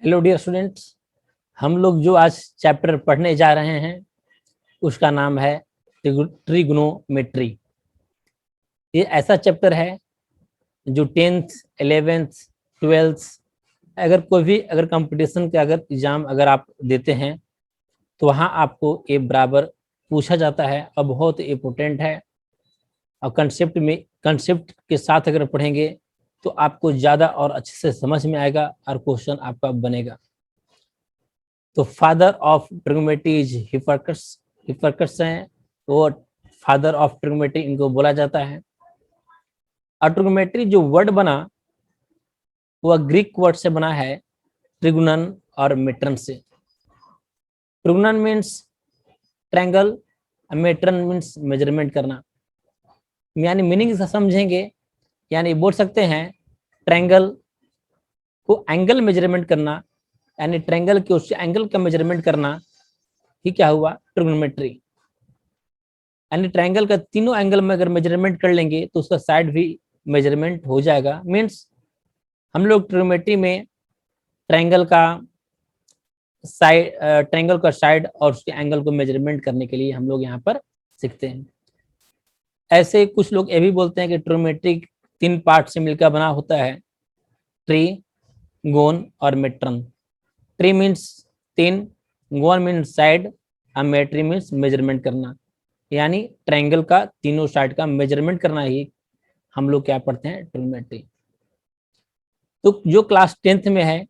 Hello dear students, हम लोग जो आज चैप्टर पढ़ने जा रहे हैं उसका नाम है ट्रिग्नोमेट्री। ये ऐसा चैप्टर है जो 10th 11th 12th अगर कंपटीशन के अगर एग्जाम अगर आप देते हैं तो वहाँ आपको ए बराबर पूछा जाता है और बहुत इम्पोर्टेंट है। और कंसेप्ट के साथ अगर पढ़ेंगे तो आपको ज़्यादा और अच्छे से समझ में आएगा और क्वेश्चन आपका बनेगा। तो फादर ऑफ ट्रिग्नोमेट्री इज हिप्पार्कस हैं, वो फादर ऑफ ट्रिग्नोमेट्री इनको बोला जाता है। और ट्रिग्नोमेट्री जो वर्ड बना वह ग्रीक वर्ड से बना है, ट्रिगुनन और मेट्रन से। Trigonon means triangle, metron means measurement करना। यानी मीनिंग से समझेंगे, यानी बोल सकते हैं ट्रायंगल को एंगल मेजरमेंट करना, यानी ट्रायंगल के उस एंगल का मेजरमेंट करना ही क्या हुआ, ट्रिग्नोमेट्री। यानी ट्रायंगल का तीनों एंगल में अगर मेजरमेंट कर लेंगे तो उसका साइड भी मेजरमेंट हो जाएगा। मीन्स हम लोग ट्रिग्नोमेट्री में ट्रायंगल का साइड और उसके एंगल को मेजरमेंट करने के लिए हम लोग यहाँ पर सीखते हैं। ऐसे कुछ लोग ये भी बोलते हैं कि ट्रिग्नोमेट्री 3 पार्ट से मिलकर बना होता है, ट्री, गोन और मेट्रन। ट्री मीन्स 3, गोन मीन्स साइड और मेट्री मीन्स मेजरमेंट करना। यानी ट्रायंगल का तीनों साइड का मेजरमेंट करना ही हम लोग क्या पढ़ते हैं, ट्रिग्नोमेट्री। तो जो क्लास 10th में है,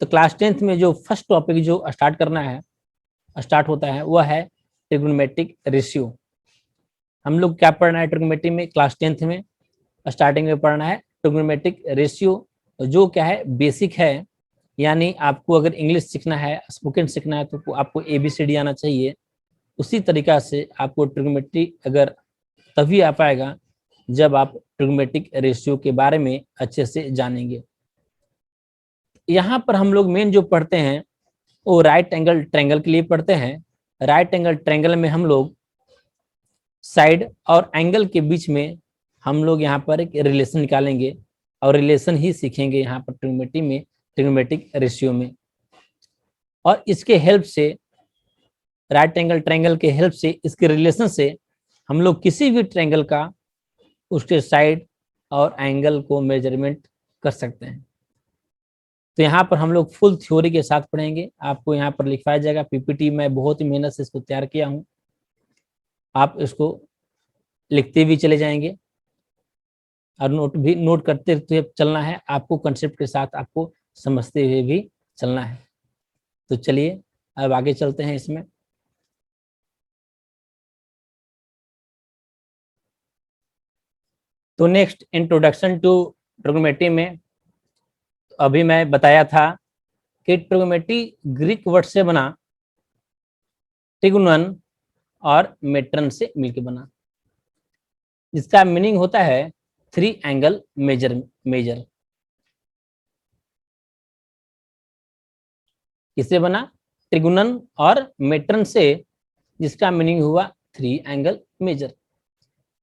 तो क्लास 10th में जो फर्स्ट टॉपिक जो स्टार्ट होता है वह है ट्रिग्नोमेट्रिक रेशियो। हम लोग क्या पढ़ना है ट्रिग्नोमेट्री में, क्लास 10th में स्टार्टिंग में पढ़ना है ट्रिग्नोमेट्रिक रेशियो, जो क्या है, बेसिक है। यानी आपको अगर इंग्लिश सीखना है, स्पोकन सीखना है तो आपको ABCD आना चाहिए। उसी तरीका से आपको ट्रिग्नोमेट्री अगर तभी आ पाएगा जब आप ट्रिग्नोमेट्रिक रेशियो के बारे में अच्छे से जानेंगे। यहाँ पर हम लोग मेन जो पढ़ते हैं वो राइट एंगल ट्रायंगल के लिए पढ़ते हैं। राइट एंगल ट्रायंगल में हम लोग साइड और एंगल के बीच में हम लोग यहाँ पर एक रिलेशन निकालेंगे और रिलेशन ही सीखेंगे यहाँ पर ट्रिग्नोमेट्री में, ट्रिग्नोमेट्रिक रेशियो में। और इसके हेल्प से, राइट एंगल ट्रायंगल के हेल्प से, इसके रिलेशन से हम लोग किसी भी ट्रायंगल का उसके साइड और एंगल को मेजरमेंट कर सकते हैं। तो यहाँ पर हम लोग फुल थ्योरी के साथ पढ़ेंगे। आपको यहाँ पर लिखवाया जाएगा PPT, मैं बहुत ही मेहनत से इसको तैयार किया हूँ। आप इसको लिखते भी चले जाएंगे और नोट करते हुए चलना है आपको, कंसेप्ट के साथ आपको समझते हुए भी चलना है। तो चलिए अब आगे चलते हैं इसमें। तो नेक्स्ट, इंट्रोडक्शन टू ट्रिग्नोमेट्री में अभी मैं बताया था कि ट्रिग्नोमेट्री ग्रीक वर्ड से बना, ट्रिगुनन और मेट्रन से मिलकर बना, जिसका मीनिंग होता है 3 एंगल मेजर। किससे बना, ट्रिगुनन और मेट्रन से, जिसका मीनिंग हुआ 3 एंगल मेजर।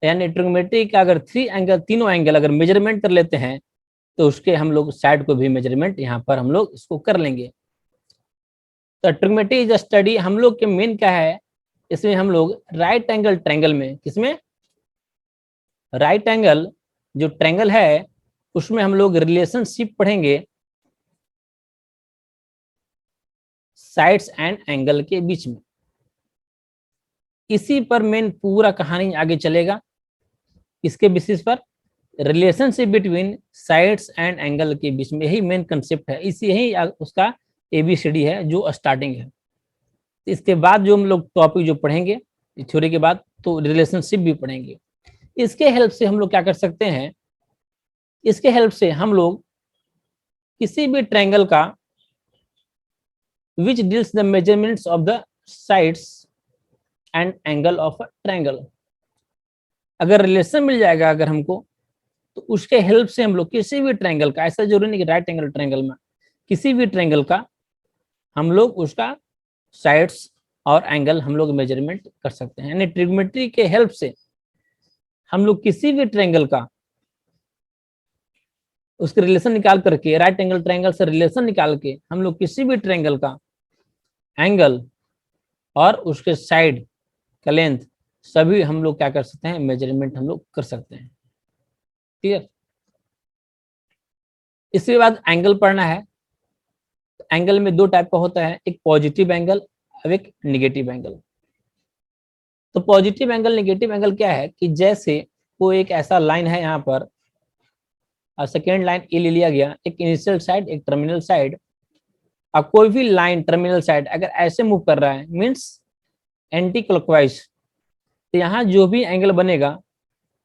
यानी ट्रिग्नोमेट्री का अगर 3 एंगल, तीनों एंगल अगर मेजरमेंट कर लेते हैं तो उसके हम लोग साइड को भी मेजरमेंट यहाँ पर हम लोग इसको कर लेंगे। तो ट्रिग्नोमेट्री इज स्टडी, हम लोग के मेन क्या है इसमें, हम लोग राइट एंगल ट्रायंगल में, किसमें, राइट एंगल जो ट्रायंगल है उसमें हम लोग रिलेशनशिप पढ़ेंगे साइड्स एंड एंगल के बीच में। इसी पर मेन पूरा कहानी आगे चलेगा, इसके बेसिस पर relationship between sides and angle के बीच में, यही मेन कंसेप्ट है। यही उसका ABCD है जो स्टार्टिंग है। इसके बाद जो हम लोग टॉपिक जो पढ़ेंगे थ्योरी के बाद, तो रिलेशनशिप भी पढ़ेंगे। इसके हेल्प से हम लोग क्या कर सकते हैं, इसके हेल्प से हम लोग किसी भी ट्रायंगल का which deals the measurements of the sides and angle of a triangle, अगर रिलेशन मिल जाएगा अगर हमको, तो उसके हेल्प से हम लोग किसी भी ट्रायंगल का, ऐसा जरूरी नहीं कि राइट एंगल ट्रायंगल में, किसी भी ट्रायंगल का हम लोग उसका साइड्स और एंगल हम लोग मेजरमेंट कर सकते हैं। यानी ट्रिग्नोमेट्री के हेल्प से हम लोग किसी भी ट्रायंगल का उसके रिलेशन निकाल करके, राइट एंगल ट्रायंगल से रिलेशन निकाल के हम लोग किसी भी ट्रायंगल का एंगल और उसके साइड का लेंथ सभी हम लोग क्या कर सकते हैं, मेजरमेंट हम लोग कर सकते हैं। क्लियर। इसके बाद एंगल पढ़ना है। एंगल में दो टाइप का होता है, एक पॉजिटिव एंगल और एक निगेटिव एंगल। तो पॉजिटिव एंगल निगेटिव एंगल क्या है कि जैसे वो एक ऐसा लाइन है यहाँ पर और सेकेंड लाइन ए ले लिया गया, एक इनिशियल साइड एक टर्मिनल साइड। अब कोई भी लाइन टर्मिनल साइड अगर ऐसे मूव कर रहा है मीन्स एंटी क्लॉकवाइज, तो यहाँ जो भी एंगल बनेगा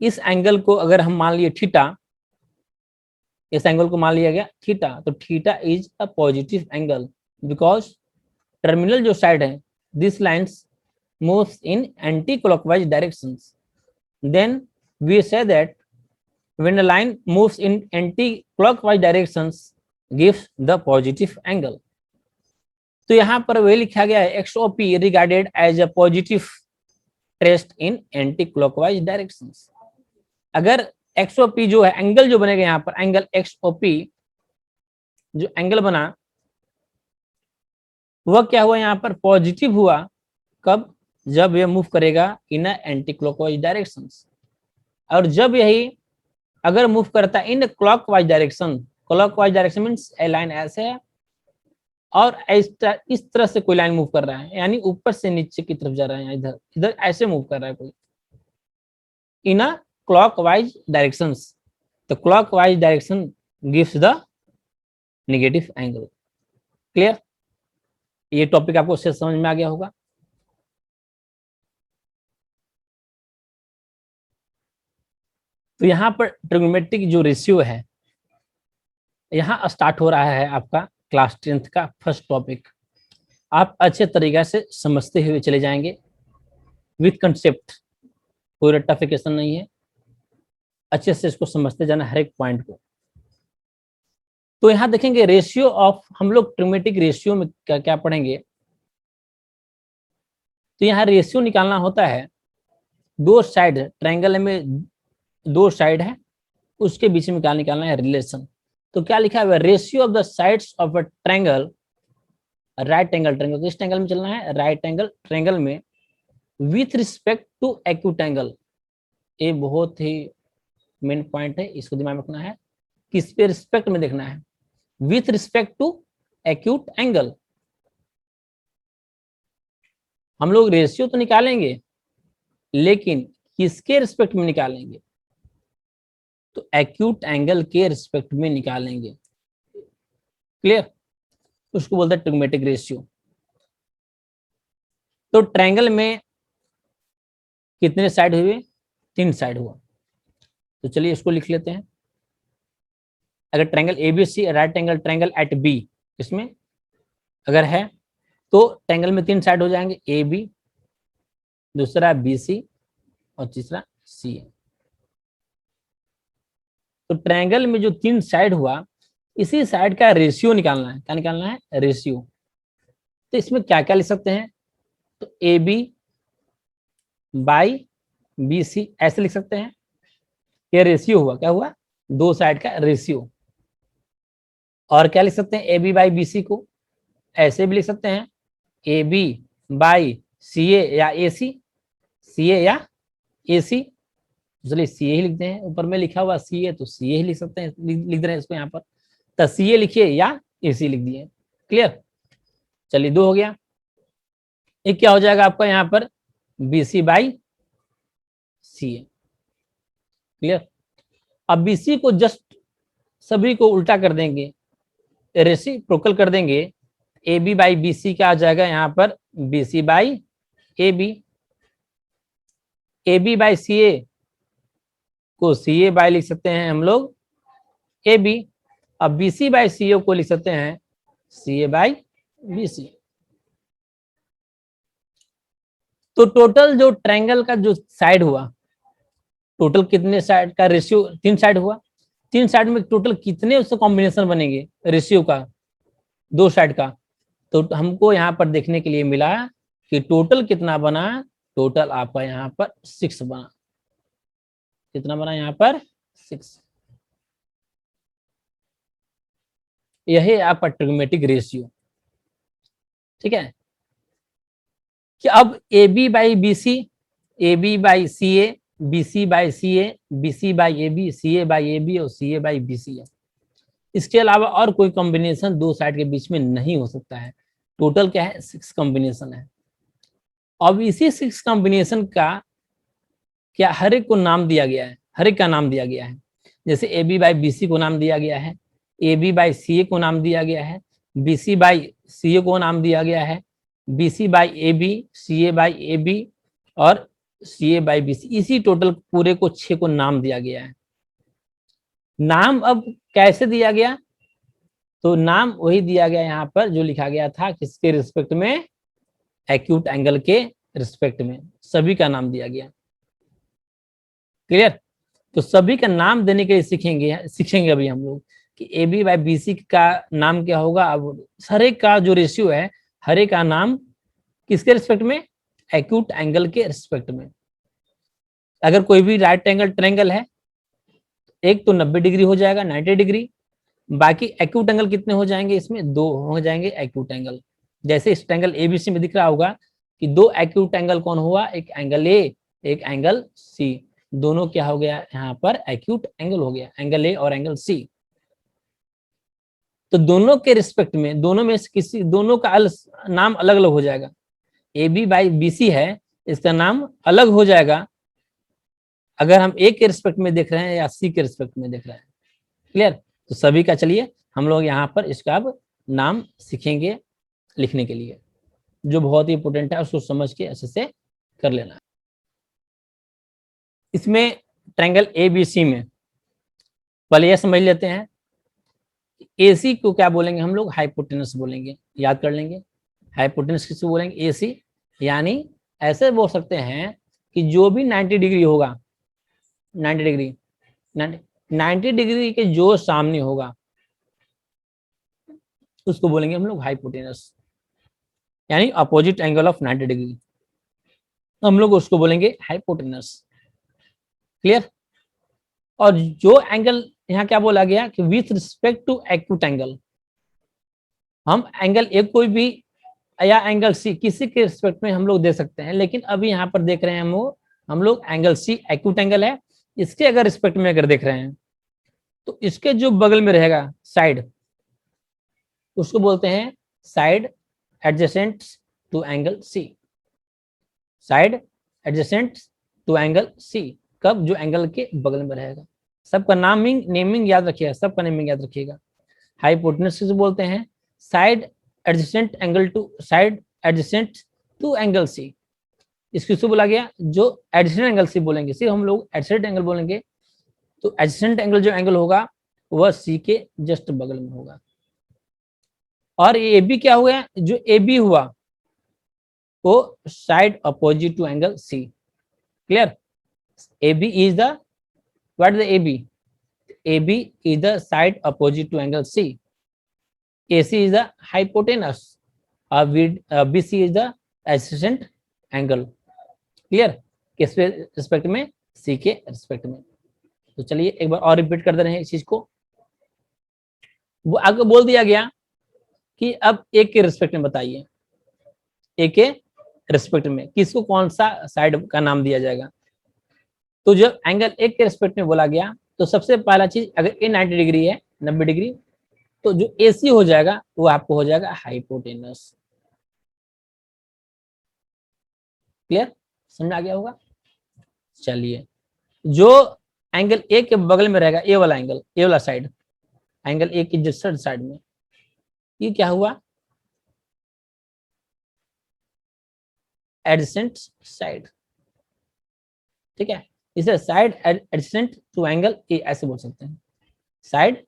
इस एंगल को अगर हम मान लिए थीटा, इस एंगल को मान लिया गया थीटा, तो theta is a positive angle because terminal जो साइड है this lines moves in anticlockwise directions. Then we say that when a line moves in anti-clockwise directions gives the positive angle। तो यहाँ पर वही लिखा गया है XOP regarded as a positive traced in anti-clockwise directions। अगर XOP जो है एंगल जो बनेगा यहाँ पर एंगल XOP जो एंगल बना वह क्या हुआ यहाँ पर पॉजिटिव हुआ, कब, जब यह मूव करेगा इन एंटी क्लॉकवाइज डायरेक्शंस। और जब यही अगर मूव करता है in clockwise direction, clockwise direction means A line ऐसे है और इस तरह से कोई लाइन मूव कर रहा है, यानी ऊपर से नीचे की तरफ जा रहा है, इधर इधर ऐसे मूव कर रहा है कोई इन अ क्लॉकवाइज डायरेक्शंस, तो clockwise direction gives the negative angle. Clear. ये टॉपिक आपको से समझ में आ गया होगा। तो यहाँ पर ट्रिग्नोमेट्रिक जो रेशियो है यहाँ स्टार्ट हो रहा है आपका क्लास 10th का फर्स्ट टॉपिक। आप अच्छे तरीके से समझते हुए चले जाएंगे विथ कंसेप्ट, कोई रट्टाफिकेशन नहीं है, अच्छे से इसको समझते जाना हर एक पॉइंट को। तो यहाँ देखेंगे रेशियो ऑफ, हम लोग ट्रिग्नोमेट्रिक रेशियो में क्या क्या पढ़ेंगे। तो यहाँ रेशियो निकालना होता है, दो साइड ट्रायंगल में दो साइड है उसके बीच में क्या निकालना है, रिलेशन। तो क्या लिखा है, ratio of the sides of a triangle, right angle triangle, किस ट्रायंगल में चलना है, राइट एंगल ट्रायंगल में, with respect to acute angle. ये बहुत ही मेन पॉइंट है, इसको दिमाग में रखना है, किस पे रिस्पेक्ट में देखना है, with respect to acute angle. हम लोग रेशियो तो निकालेंगे लेकिन किसके रिस्पेक्ट में निकालेंगे, तो एक्यूट एंगल के रिस्पेक्ट में निकालेंगे। क्लियर। उसको बोलते हैं ट्रिग्नोमेट्रिक रेशियो। तो ट्रायंगल में कितने साइड हुए, 3 साइड हुआ। तो चलिए इसको लिख लेते हैं। अगर triangle ABC right angle triangle at B इसमें अगर है तो ट्रायंगल में 3 साइड हो जाएंगे, ए बी, दूसरा बी सी और तीसरा सी ए। तो ट्रायंगल में जो 3 साइड हुआ इसी साइड का रेशियो निकालना है। क्या निकालना है, रेशियो। तो इसमें क्या क्या लिख सकते हैं, तो A B by B C ऐसे लिख सकते हैं। ये रेशियो हुआ, क्या हुआ, दो साइड का रेशियो। और क्या लिख सकते हैं, A B by B C को ऐसे भी लिख सकते हैं, ए बी बाई सी ए या ए सी, सी ए या ए सी। चलिए सी ए ही लिखते हैं, ऊपर में लिखा हुआ सी ए तो सी ए ही लिख सकते हैं, लिख दे रहे हैं इसको यहाँ पर, तो सी ए लिखिए या ए सी लिख दिए। क्लियर। चलिए 2 हो गया। एक क्या हो जाएगा आपका यहाँ पर, B C by C A. Clear. अब बी सी को जस्ट सभी को उल्टा कर देंगे, रेसिप्रोकल कर देंगे, A B by B C क्या आ जाएगा यहाँ पर, B C by A B. A B by C A को सी ए बाई लिख सकते हैं हम लोग ए बी। अब B C by C A को लिख सकते हैं सी ए बाई बी सी। तो टोटल जो ट्रायंगल का जो साइड हुआ, टोटल कितने साइड का रेशियो, 3 साइड हुआ, 3 साइड में टोटल कितने उससे कॉम्बिनेशन बनेंगे रेशियो का, 2 साइड का। तो हमको यहाँ पर देखने के लिए मिला कि टोटल कितना बना, टोटल आपका यहाँ पर 6 बना। कितना बना यहाँ पर, 6। यही है आपका ट्रिग्नोमेट्रिक रेशियो। ठीक है, कि अब A B by B C, A B by C A, B C by C A, B C by A B, C A by A B और C A by B C है। इसके अलावा और कोई कॉम्बिनेशन दो side के बीच में नहीं हो सकता है। टोटल क्या है, 6 कॉम्बिनेशन है। अब इसी 6 कॉम्बिनेशन का क्या हर एक को नाम दिया गया है, हर एक का नाम दिया गया है। जैसे A B by B C को नाम दिया गया है, ए बी बाई सी ए को नाम दिया गया है, B C by C A को नाम दिया गया है, B C by A B, C A by A B और सी ए बाई बी सी। इसी टोटल पूरे को 6 को नाम दिया गया है। नाम अब कैसे दिया गया, तो नाम वही दिया गया यहाँ पर जो लिखा गया था, किसके रिस्पेक्ट में, एक्यूट एंगल के रिस्पेक्ट में सभी का नाम दिया गया। क्लियर, तो सभी का नाम देने के लिए सीखेंगे अभी हम लोग कि A B by B C का नाम क्या होगा। अब हर एक का जो रेशियो है, हर एक का नाम किसके रिस्पेक्ट में, एक्यूट एंगल के रिस्पेक्ट में। अगर कोई भी राइट एंगल ट्रायंगल है, एक तो 90 डिग्री हो जाएगा, 90 डिग्री, बाकी एक्यूट एंगल कितने हो जाएंगे, इसमें 2 हो जाएंगे एक्यूट एंगल। जैसे इस ट्रायंगल एबीसी में दिख रहा होगा कि 2 एक्यूट एंगल कौन हुआ, एक एंगल ए, एक एंगल सी। दोनों क्या हो गया, यहाँ पर एक्यूट एंगल हो गया, एंगल ए और एंगल सी। तो दोनों के रिस्पेक्ट में, दोनों में से किसी, दोनों का नाम अलग अलग हो जाएगा। A B by B C है, इसका नाम अलग हो जाएगा अगर हम ए के रिस्पेक्ट में देख रहे हैं या सी के रिस्पेक्ट में देख रहे हैं। क्लियर, तो सभी का चलिए हम लोग यहाँ पर इसका अब नाम सीखेंगे लिखने के लिए, जो बहुत ही इंपॉर्टेंट है, उसको समझ के अच्छे से कर लेना। इसमें ट्रायंगल ए बी सी में पहले यह समझ लेते हैं, ए सी को क्या बोलेंगे हम लोग, हाइपोटेनस बोलेंगे, याद कर लेंगे। हाइपोटेनस किसको बोलेंगे, ए सी। यानी ऐसे बोल सकते हैं कि जो भी 90 डिग्री होगा, 90 डिग्री, 90 डिग्री के जो सामने होगा उसको बोलेंगे हम लोग हाइपोटेनस, यानी अपोजिट एंगल ऑफ 90 डिग्री, हम लोग उसको बोलेंगे हाइपोटेनस। क्लियर, और जो एंगल यहाँ क्या बोला गया कि with respect to acute angle, हम एंगल ए कोई भी या एंगल सी किसी के रिस्पेक्ट में हम लोग दे सकते हैं, लेकिन अभी यहाँ पर देख रहे हैं हम लोग एंगल सी एक्यूट एंगल है, इसके अगर रिस्पेक्ट में अगर देख रहे हैं तो इसके जो बगल में रहेगा साइड, उसको बोलते हैं side adjacent to angle C. Side adjacent to angle C, कब, जो एंगल के बगल में रहेगा। सबका नेमिंग याद रखिएगा, सबका नेमिंग याद रखिएगा। हाइपोटेनस किसे बोलते हैं, side adjacent angle to, side adjacent to angle C. इसको किसको बोला गया, जो एडजेसेंट एंगल सी बोलेंगे, सिर्फ हम लोग एडजेसेंट एंगल बोलेंगे, तो एडजेसेंट एंगल जो एंगल होगा वह सी के जस्ट बगल में होगा। और ए बी क्या हुआ, जो ए बी हुआ वो side opposite to angle C. Clear, A B is the, what is the A B, A B is the side opposite to angle C, A C is the hypotenuse और B C is the adjacent angle. Clear, किस respect में, C के respect में। तो चलिए एक बार और repeat कर दे रहे हैं इस चीज को। वो आगे बोल दिया गया कि अब ए के रिस्पेक्ट में बताइए, ए के रिस्पेक्ट में किसको कौन सा साइड का नाम दिया जाएगा। तो जब एंगल ए के रिस्पेक्ट में बोला गया तो सबसे पहला चीज, अगर ए 90 डिग्री है, 90 डिग्री, तो जो ए सी हो जाएगा वो आपको हो जाएगा हाइपोटेनस। क्लियर, समझ आ गया होगा। चलिए, जो एंगल ए के बगल में रहेगा, ए वाला एंगल, ए वाला साइड, एंगल ए की जस्ट साइड में, ये क्या हुआ, एडजेसेंट साइड। ठीक है, इसे side adjacent to angle A ऐसे बोल सकते हैं, side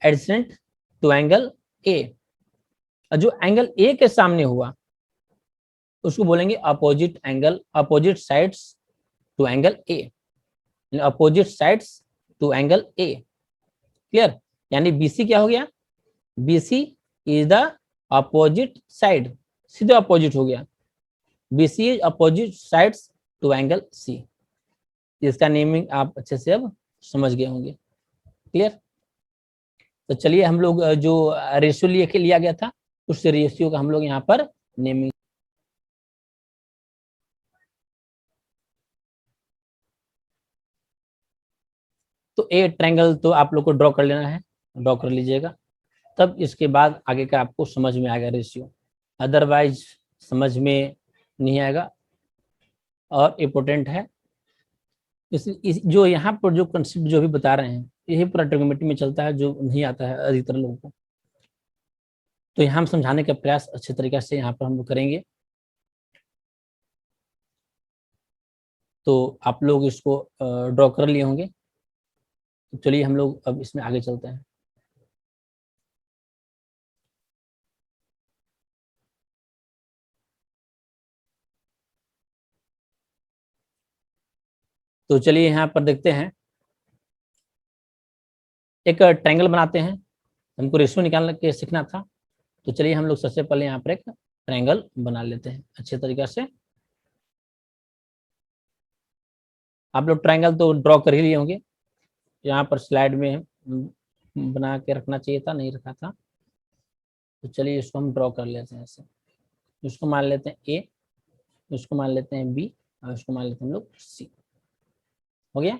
adjacent to angle A. और जो एंगल ए के सामने हुआ उसको बोलेंगे opposite angle, opposite sides to angle A, opposite sides to angle A. Clear, यानी बीसी क्या हो गया, BC is the opposite side, सीधे अपोजिट हो गया, BC is opposite sides to angle C. इसका नेमिंग आप अच्छे से अब समझ गए होंगे। क्लियर, तो चलिए हम लोग जो रेशियो लिया गया था उस रेशियो का हम लोग यहाँ पर नेमिंग। तो ए ट्रायंगल तो आप लोग को ड्रॉ कर लेना है, ड्रॉ कर लीजिएगा, तब इसके बाद आगे का आपको समझ में आएगा रेशियो, अदरवाइज समझ में नहीं आएगा। और इम्पोर्टेंट है जो यहाँ पर जो कंसेप्ट जो भी बता रहे हैं यही पूरा ट्रिग्नोमेट्री में चलता है, जो नहीं आता है अधिकतर लोगों को। तो यहाँ हम समझाने का प्रयास अच्छे तरीके से यहाँ पर हम लोग करेंगे। तो आप लोग इसको ड्रॉ कर लिए होंगे। तो चलिए हम लोग अब इसमें आगे चलते हैं। तो चलिए यहाँ पर देखते हैं, एक ट्रायंगल बनाते हैं, हमको रेशियो निकालने के सीखना था। तो चलिए हम लोग सबसे पहले यहाँ पर एक ट्रायंगल बना लेते हैं अच्छे तरीके से। आप लोग ट्रायंगल तो ड्रॉ कर ही लिए होंगे, यहाँ पर स्लाइड में बना के रखना चाहिए था, नहीं रखा था। तो चलिए इसको हम ड्रॉ कर लेते हैं ऐसे। इसको मान लेते हैं ए, इसको मान लेते हैं बी, और इसको मान लेते हैं हम लोग सी। हो गया।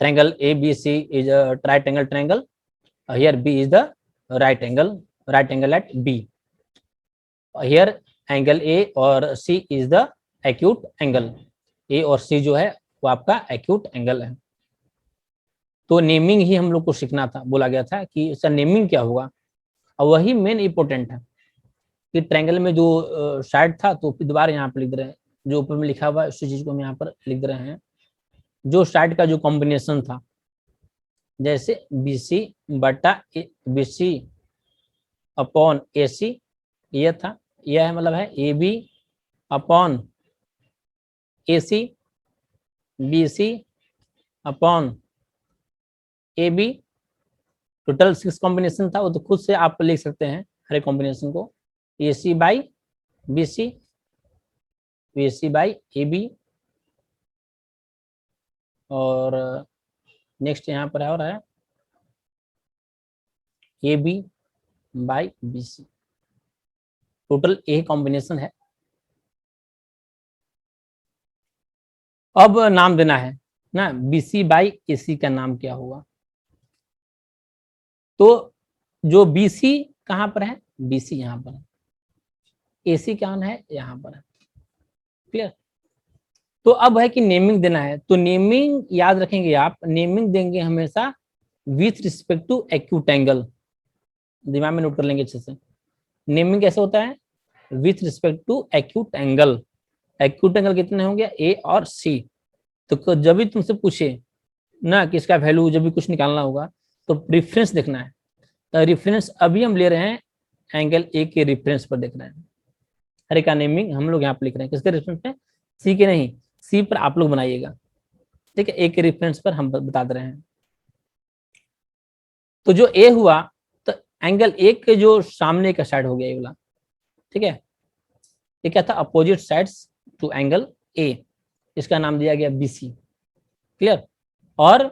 Triangle ABC is a triangle triangle. Here B is the right angle at B. Here angle A और C is the acute angle. A और C जो है वो आपका acute angle है। तो नेमिंग ही हम लोग को सीखना था, बोला गया था कि इसका नेमिंग क्या होगा, और वही मेन इंपॉर्टेंट है कि ट्रायंगल में जो साइड था, तो दोबारा यहाँ पर लिख रहे हैं, जो ऊपर में लिखा हुआ है उसी चीज को हम यहाँ पर लिख रहे हैं। जो साइड का जो कॉम्बिनेशन था, जैसे BC बटा BC अपॉन AC यह था, यह है मतलब है AB upon AC, BC upon AB। Total 6 combination था, वो तो खुद से आप लिख सकते हैं हर एक कॉम्बिनेशन को, AC by BC, BC by AB, और नेक्स्ट यहाँ पर और है AB by BC। Total a combination है। अब नाम देना है ना, BC बाई AC का नाम क्या होगा। तो जो BC कहाँ पर है, BC यहाँ पर है, AC कहाँ है, यहाँ पर है। क्लियर। तो अब है कि नेमिंग देना है, तो नेमिंग याद रखेंगे आप, नेमिंग देंगे हमेशा with respect to acute angle, दिमाग में नोट कर लेंगे अच्छे से। नेमिंग कैसे होता है, with respect to acute angle. Acute angle कितने होंगे, ए और सी। तो जब भी तुमसे पूछे ना कि इसका वैल्यू, जब भी कुछ निकालना होगा तो रिफरेंस देखना है। तो रिफरेंस अभी हम ले रहे हैं एंगल ए के रिफरेंस पर देख रहे हैं। हर एक का नेमिंग हम लोग यहाँ पर लिख रहे हैं, किसके रेफरेंस पे, सी के नहीं, सी पर आप लोग बनाइएगा, ठीक है, ए के रेफरेंस पर हम बता दे रहे हैं। तो जो ए हुआ, तो एंगल ए के जो सामने का साइड हो गया ये वाला, ठीक है, ये क्या था, opposite sides to angle A, इसका नाम दिया गया BC। क्लियर। और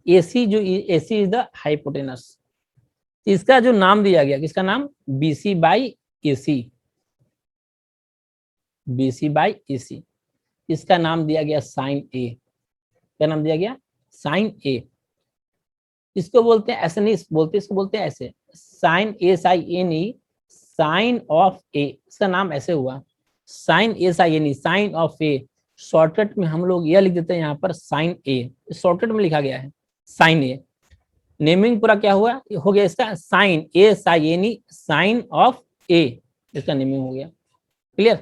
AC जो AC इज द हाइपोटेनस, इसका जो नाम दिया गया, किसका नाम, BC by AC, BC by AC, इसका नाम दिया गया साइन A। क्या नाम दिया गया, साइन A। इसको बोलते हैं, ऐसे नहीं बोलते, इसको बोलते हैं ऐसे, साइन A साइन A नहीं, साइन ऑफ A, इसका नाम ऐसे हुआ, साइन A साइन A नहीं, साइन ऑफ A। शॉर्टकट में हम लोग यह लिख देते हैं यहाँ पर साइन A, शॉर्टकट में लिखा गया है साइन A। नेमिंग पूरा क्या हुआ, हो गया इसका साइन A साइन A नहीं, साइन ऑफ A, इसका नेमिंग हो गया। क्लियर।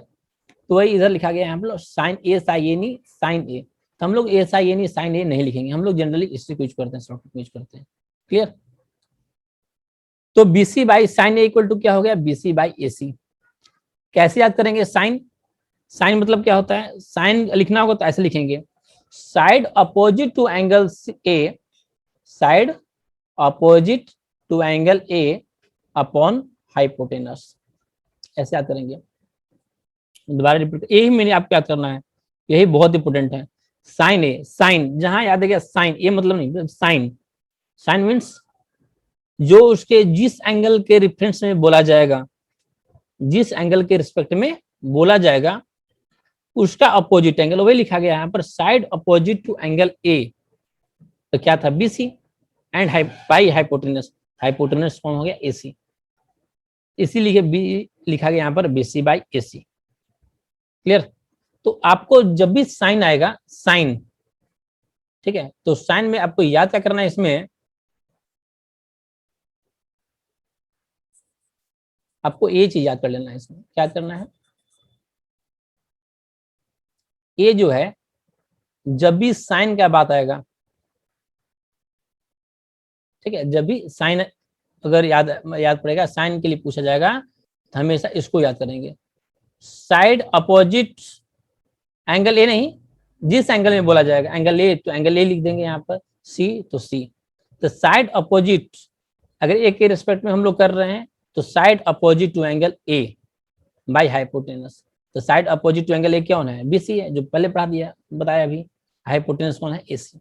तो वही इधर लिखा गया है हम लोग साइन A साइन A नहीं, साइन A। तो हम लोग A साइन A नहीं, साइन A नहीं लिखेंगे, हम लोग जनरली इससे यूज करते हैं, शॉर्टकट यूज करते हैं। क्लियर। तो BC by sine A equal to क्या हो गया, BC बाई AC। कैसे याद करेंगे साइन, साइन मतलब क्या होता है, साइन लिखना होगा तो ऐसे लिखेंगे, side opposite to angle A, side opposite to angle A upon hypotenuse, ऐसे याद करेंगे। दोबारा रिपीट, यही मैंने आपको याद करना है, यही बहुत इंपोर्टेंट है। साइन A, साइन जहां याद है साइन, ये मतलब नहीं, साइन, साइन मीन्स जो उसके जिस एंगल के रेफरेंस में बोला जाएगा, जिस एंगल के रिस्पेक्ट में बोला जाएगा उसका अपोजिट एंगल, वही लिखा गया यहाँ पर, side opposite to angle A, तो क्या था BC, and by hypotenuse, hypotenuse कौन हो गया एसी, इसीलिए बी लिखा गया यहाँ पर बीसी बाई एसी। क्लियर। तो आपको जब भी साइन आएगा, साइन, ठीक है, तो साइन में आपको याद क्या करना है, इसमें आपको ये चीज याद कर लेना है, इसमें क्या करना है, ये जो है जब भी साइन का बात आएगा, ठीक है, जब भी साइन अगर याद पड़ेगा, साइन के लिए पूछा जाएगा तो हमेशा इसको याद करेंगे, साइड अपोजिट एंगल ए नहीं, जिस एंगल में बोला जाएगा एंगल ए, तो एंगल ए लिख देंगे यहाँ पर, सी तो सी, तो साइड अपोजिट, अगर ए के रिस्पेक्ट में हम लोग कर रहे हैं तो side opposite to angle A by hypotenuse, तो side opposite to angle A कौन है, बीसी है, जो पहले पढ़ा दिया बताया अभी, हाइपोटेनस कौन है, एसी।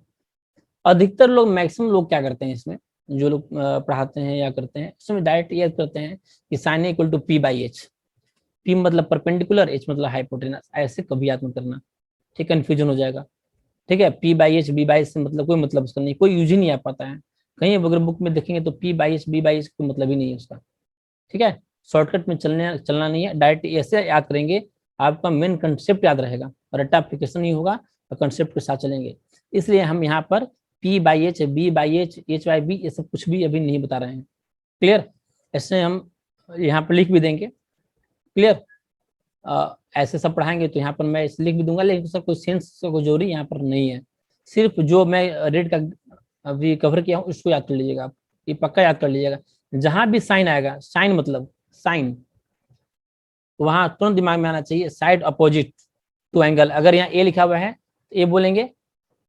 अधिकतर लोग, मैक्सिमम लोग क्या करते हैं इसमें, जो लोग पढ़ाते हैं या करते हैं, इसमें डायरेक्ट याद करते हैं कि sine equal to P by H, P मतलब परपेंडिकुलर, एच मतलब हाइपोटेनस, ऐसे कभी याद मत करना, ठीक, कंफ्यूजन हो जाएगा, ठीक है। P by H B by H से मतलब कोई मतलब उसका नहीं, कोई यूज ही नहीं आ पाता है, कहीं अगर बुक में देखेंगे तो P by H B by H कोई मतलब ही नहीं है उसका, ठीक है। शॉर्टकट में चलना नहीं है, डायरेक्ट ऐसे याद करेंगे, आपका मेन कंसेप्ट याद रहेगा, और रट्टा एप्लीकेशन नहीं होगा, और कंसेप्ट के साथ चलेंगे, इसलिए हम यहाँ पर P by H, B by H, H by B, ये सब कुछ भी अभी नहीं बता रहे हैं। क्लियर। ऐसे हम यहाँ पर लिख भी देंगे। क्लियर। ऐसे सब पढ़ाएंगे तो यहाँ पर मैं लिख भी दूंगा, लेकिन सब कोई सेंस को जोड़ी यहाँ पर नहीं है, सिर्फ जो मैं रेड का अभी कवर किया हूँ उसको याद कर लीजिएगा आप, ये पक्का याद कर लीजिएगा, जहां भी साइन आएगा, साइन मतलब साइन, वहां तुरंत दिमाग में आना चाहिए साइड अपोजिट टू एंगल, अगर यहाँ ए लिखा हुआ है तो ए बोलेंगे,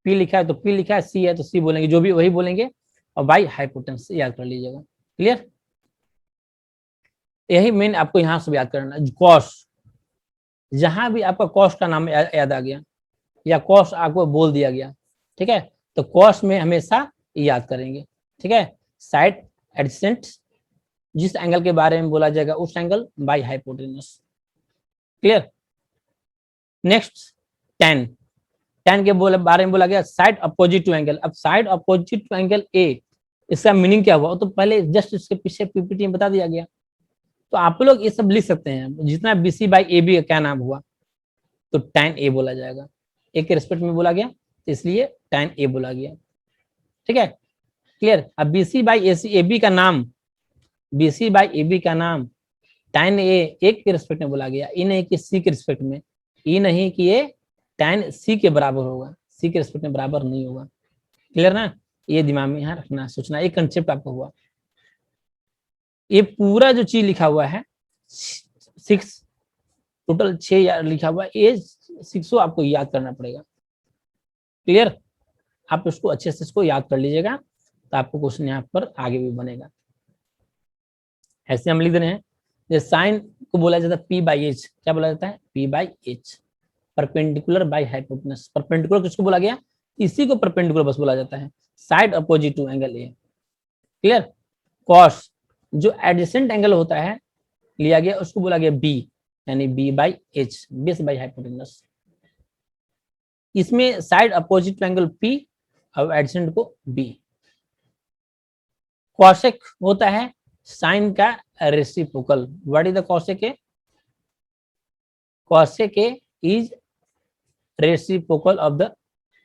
पी लिखा है तो पी लिखा है, सी है तो सी बोलेंगे, जो भी वही बोलेंगे, और बाई हाइपोटेनस याद कर लीजिएगा। क्लियर। यही मेन आपको यहाँ से याद करना है, कॉस, जहां भी आपका कॉस का नाम याद आ गया या कॉस आपको बोल दिया गया, ठीक है, तो कॉस में हमेशा याद करेंगे, ठीक है, साइड एडजेसेंट, जिस एंगल के बारे में बोला जाएगा उस angle by hypotenuse. Clear. Next tan, tan के बारे में बोला गया साइड अपोजिट टू एंगल, अब side opposite to angle A, इसका मीनिंग क्या हुआ तो पहले जस्ट इसके पीछे पीपीटी में बता दिया गया, तो आप लोग ये सब लिख सकते हैं, जितना बीसी बाई ए बी का क्या नाम हुआ तो tan ए बोला जाएगा, ए के रिस्पेक्ट में बोला गया तो इसलिए tan ए बोला गया, ठीक है। क्लियर। अब BC by A C A B का नाम, बीसी बाई ए बी का नाम tan ए एक के रिस्पेक्ट में बोला गया, ई नहीं कि सी के रिस्पेक्ट में, ई नहीं कि ये tan सी के बराबर होगा, सी के रिस्पेक्ट में बराबर नहीं होगा। क्लियर ना, ये दिमाग में यहाँ रखना, सोचना, एक कंसेप्ट आपका हुआ। ये पूरा जो चीज लिखा हुआ है 6, टोटल 6 लिखा हुआ है, ये 6 आपको याद करना पड़ेगा। क्लियर। आप उसको अच्छे से इसको याद कर लीजिएगा, तो आपको क्वेश्चन यहाँ पर आगे भी बनेगा। ऐसे हम लिख रहे हैं, जैसे साइन को बोला जाता है पी बाई एच, क्या बोला जाता है, P by H, perpendicular by hypotenuse, perpendicular किसको बोला गया, इसी को परपेंडिकुलर बस बोला जाता है, side opposite to angle A. Clear. Cos, जो एडजेसेंट एंगल होता है लिया गया उसको बोला गया बी, यानी B by H, base by hypotenuse. इसमें side opposite to angle P और एडजेसेंट को बी। कॉसेक होता है साइन का reciprocal, what is the cosec A, cosec A is reciprocal of the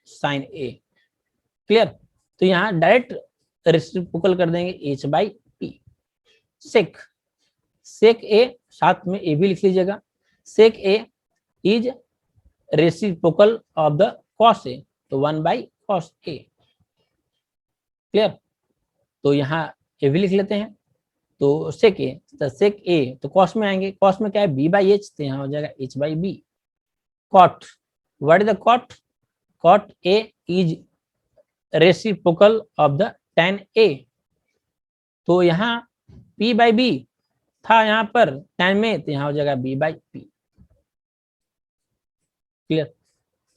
sine A. Clear. तो यहाँ direct reciprocal कर देंगे एच बाई पी। सेक, सेक ए साथ में ए भी लिख लीजिएगा, sec A is reciprocal of the cos A, तो 1 बाई कॉस ए। क्लियर। तो यहाँ ए भी लिख लेते हैं, तो सेक ए, तो सेक ए तो कॉस में आएंगे, कॉस में क्या है बी बाई एच, तो यहाँ हो जाएगा H by B. Cot, what is the cot, cot A is reciprocal of the tan A, तो यहाँ p बाई बी था यहाँ पर tan में, तो यहाँ हो जाएगा b बाई पी। क्लियर।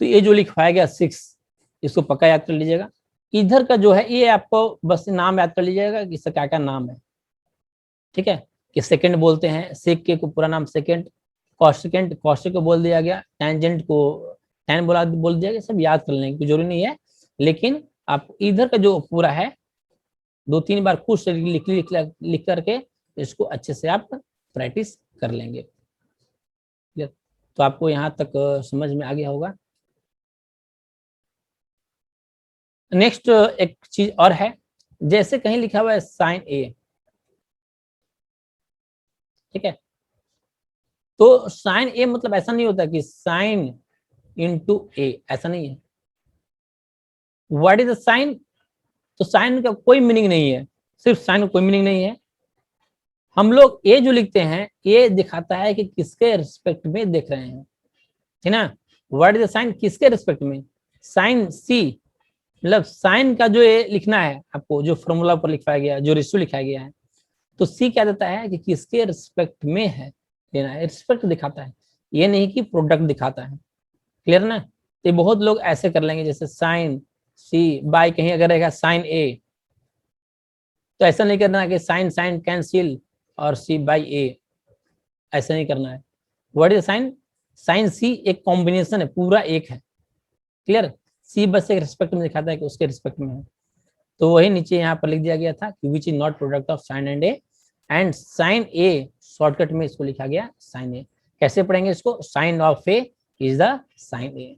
तो ये जो लिखवाया गया 6, इसको पक्का याद कर लीजिएगा, इधर का जो है ये आपको बस नाम याद कर लीजिएगा कि इसका क्या क्या नाम है, ठीक है। कि सेकंड बोलते हैं, सेक के को पूरा नाम सेकंड, कॉसेकेंट कॉसेक को बोल दिया गया, टेंजेंट को टैन बोल दिया गया, सब याद कर लेंगे, जरूरी नहीं है। लेकिन आप इधर का जो पूरा है 2-3 बार खुद से लिख करके इसको अच्छे से आप प्रैक्टिस कर लेंगे। तो आपको यहाँ तक समझ में आ गया होगा। नेक्स्ट एक चीज और है, जैसे कहीं लिखा हुआ है साइन ए, ठीक है। तो साइन ए मतलब ऐसा नहीं होता कि साइन इंटू ए, ऐसा नहीं है। What is the sine? तो साइन का कोई मीनिंग नहीं है, सिर्फ साइन का कोई मीनिंग नहीं है। हम लोग ए जो लिखते हैं ये दिखाता है कि किसके रिस्पेक्ट में देख रहे हैं, है ना। व्हाट इज द साइन, किसके रिस्पेक्ट में? साइन सी, मतलब साइन का जो ये लिखना है आपको, जो फॉर्मूला पर लिखवाया गया, जो रेशियो लिखाया गया है, तो सी क्या देता है कि किसके रिस्पेक्ट में है लेना है, रिस्पेक्ट दिखाता है, ये नहीं कि प्रोडक्ट दिखाता है। क्लियर ना? तो बहुत लोग ऐसे कर लेंगे, जैसे साइन सी बाय कहीं अगर रहेगा साइन ए, तो ऐसा नहीं करना है कि साइन साइन कैंसिल और सी बाई ए, ऐसा नहीं करना है। What is sine? साइन सी एक कॉम्बिनेशन है, पूरा एक है। क्लियर? सी बस एक रिस्पेक्ट में दिखाता है कि उसके रिस्पेक्ट में है। तो वही नीचे यहाँ पर लिख दिया गया था कि which is not product of sine and A, and sine A shortcut में इसको लिखा गया साइन ए। कैसे पढ़ेंगे इसको? Sine of A is the sine A.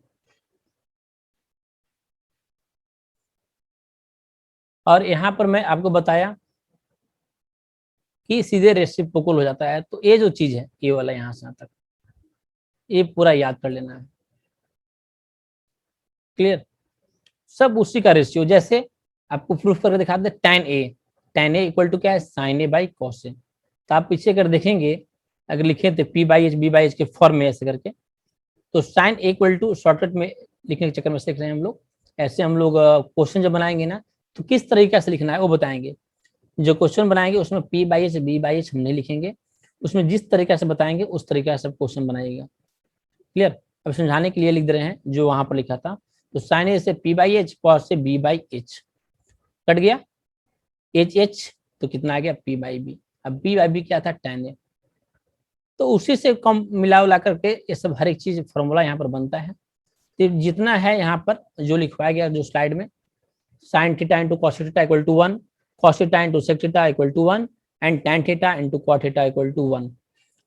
और यहाँ पर मैं आपको बताया कि सीधे रेसिप्रोकल हो जाता है। तो ये जो चीज है, ये वाला यहाँ से यहाँ तक, ये पूरा याद कर लेना है। क्लियर? सब उसी का रेशियो, जैसे आपको प्रूफ करके दिखा दे, tan a इक्वल टू क्या है? Sine A by cos A. तो आप पीछे कर देखेंगे, अगर लिखे थे p by H B by H के फॉर्म में ऐसे करके, तो sine A equal to shortcut में लिखने के चक्कर में सीख रहे हैं हम लोग। ऐसे हम लोग क्वेश्चन जब बनाएंगे ना, तो किस तरीके से लिखना है वो बताएंगे। जो क्वेश्चन बनाएंगे उसमें p by H B by H हम नहीं लिखेंगे, उसमें जिस तरीके से बताएंगे उस तरीके से क्वेश्चन बनाइएगा। क्लियर? अब समझाने के लिए लिख दे रहे हैं जो वहां पर लिखा था। तो साइन ए से p बाई एच, कॉस से b बाई एच, कट गया एच एच, तो कितना आ गया? p by B. अब b बाई बी क्या था? tan A. तो उसी से कम मिला उला करके ये सब हर एक चीज फॉर्मूला यहाँ पर बनता है। तो जितना है यहाँ पर जो लिखवाया गया जो स्लाइड में, sine theta into cos theta equal to 1, cos theta into sec theta equal to 1, and tan theta into cot theta equal to 1।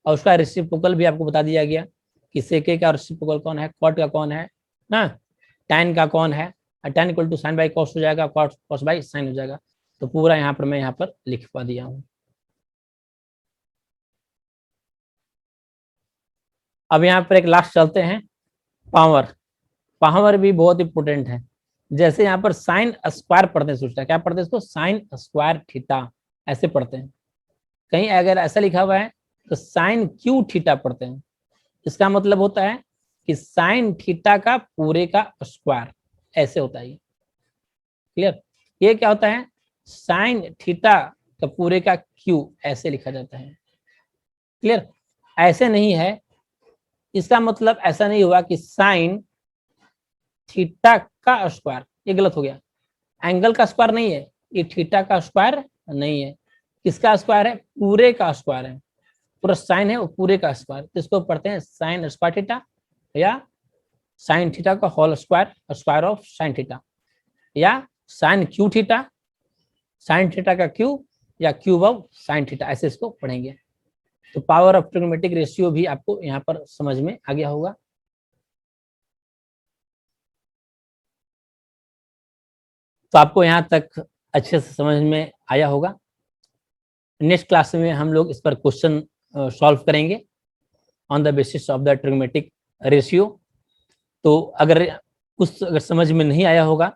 और उसका रेसिप्रोकल भी आपको बता दिया गया कि सेक का रेसिप्रोकल कौन है, कॉट का कौन है ना, tan का कौन है। tan equal to sine by cos हो जाएगा, कॉस बाई साइन हो जाएगा। तो पूरा यहाँ पर मैं यहाँ पर लिखवा दिया हूँ। अब यहाँ पर एक लास्ट चलते हैं, पावर। पावर भी बहुत इंपोर्टेंट है। जैसे यहाँ पर साइन स्क्वायर पढ़ते हैं, सोचता क्या पढ़ते हैं इसको? साइन स्क्वायर थीटा ऐसे पढ़ते हैं। कहीं अगर ऐसा लिखा हुआ है तो साइन क्यू थीटा पढ़ते हैं। इसका मतलब होता है कि साइन थीटा का पूरे का स्क्वायर, ऐसे होता है। क्लियर? ये क्या होता है? साइन थीटा का पूरे का क्यू, ऐसे लिखा जाता है। क्लियर? ऐसे नहीं है, इसका मतलब ऐसा नहीं हुआ कि साइन थीटा का स्क्वायर, ये गलत हो गया। एंगल का स्क्वायर नहीं है ये, थीटा का स्क्वायर नहीं है। किसका स्क्वायर है? पूरे का स्क्वायर है। पूरा साइन है वो पूरे का स्क्वायर, तो इसको पढ़ते हैं साइन स्क्वायर थीटा, या साइन थीटा का whole square, square of sine theta, या sine cube theta, sine theta का क्यू, या क्यूब ऑफ साइन थीटा, ऐसे इसको पढ़ेंगे। तो पावर ऑफ ट्रिग्नोमेट्रिक रेशियो भी आपको यहाँ पर समझ में आ गया होगा। तो आपको यहाँ तक अच्छे से समझ में आया होगा। नेक्स्ट क्लास में हम लोग इस पर क्वेश्चन सॉल्व करेंगे on the basis of the trigonometric ratio. तो अगर कुछ अगर समझ में नहीं आया होगा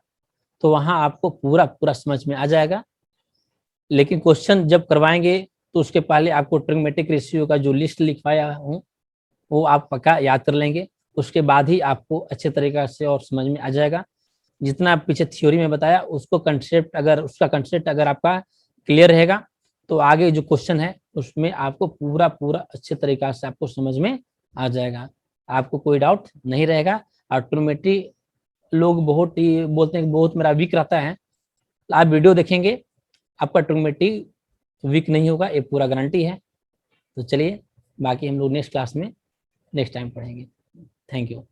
तो वहाँ आपको पूरा पूरा समझ में आ जाएगा। लेकिन क्वेश्चन जब करवाएंगे तो उसके पहले आपको ट्रिग्नोमेट्रिक रेशियो का जो लिस्ट लिखवाया हूँ वो आप पक्का याद कर लेंगे, उसके बाद ही आपको अच्छे तरीके से और समझ में आ जाएगा। जितना पीछे थ्योरी में बताया उसको उसका कंसेप्ट अगर आपका क्लियर रहेगा तो आगे जो क्वेश्चन है उसमें आपको पूरा पूरा अच्छे तरीका से आपको समझ में आ जाएगा, आपको कोई डाउट नहीं रहेगा। और ट्रिग्नोमेट्री लोग बहुत ही बोलते हैं कि बहुत मेरा वीक रहता है, आप वीडियो देखेंगे आपका ट्रिग्नोमेट्री वीक नहीं होगा, ये पूरा गारंटी है। तो चलिए बाकी हम लोग नेक्स्ट क्लास में नेक्स्ट टाइम पढ़ेंगे। Thank you.